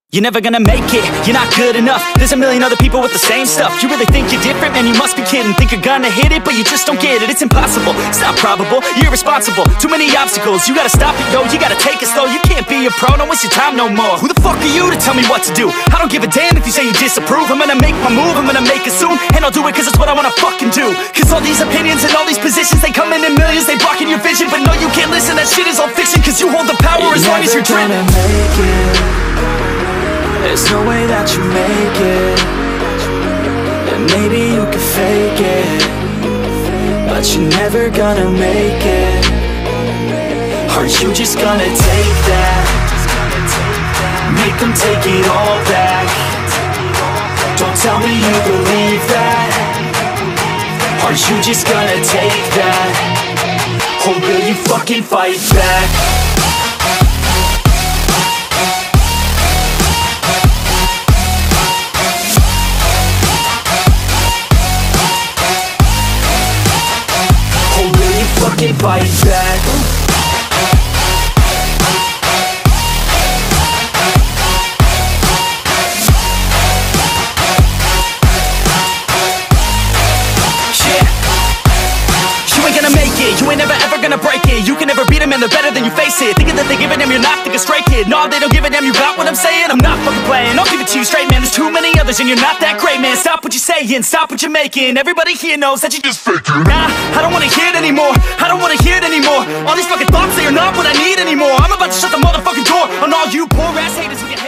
You're never gonna make it, you're not good enough. There's a million other people with the same stuff. You really think you're different? Man, you must be kidding. Think you're gonna hit it, but you just don't get it. It's impossible, it's not probable, you're irresponsible. Too many obstacles, you gotta stop it, yo. You gotta take it slow, you can't be a pro. Don't waste your time no more. Who the fuck are you to tell me what to do? I don't give a damn if you say you disapprove. I'm gonna make my move, I'm gonna make it soon. And I'll do it cause it's what I wanna fucking do. Cause all these opinions and all these positions, they come in millions, they blocking your vision. But no, you can't listen, that shit is all fiction. Cause you hold the power as long as you're driven. There's no way that you make it. And maybe you can fake it, but you're never gonna make it. Are you just gonna take that? Make them take it all back. Don't tell me you believe that. Are you just gonna take that? Or will you fucking fight back? Fucking fight back. You ain't gonna make it, you ain't never ever gonna break it. You can never beat them and they're better than you face it. Thinking that they give a damn, you're not, think a straight kid. No, they don't give a damn, you got what I'm saying? I'm not fucking playing, I'll give it to you straight, man. There's too many others and you're not that great, man. Stop what you're saying, stop what you're making. Everybody here knows that you just faking. Nah, I don't wanna hear it anymore, I don't wanna hear it anymore. All these fucking thoughts, they are not what I need anymore. I'm about to shut the motherfucking door on all you poor ass haters who get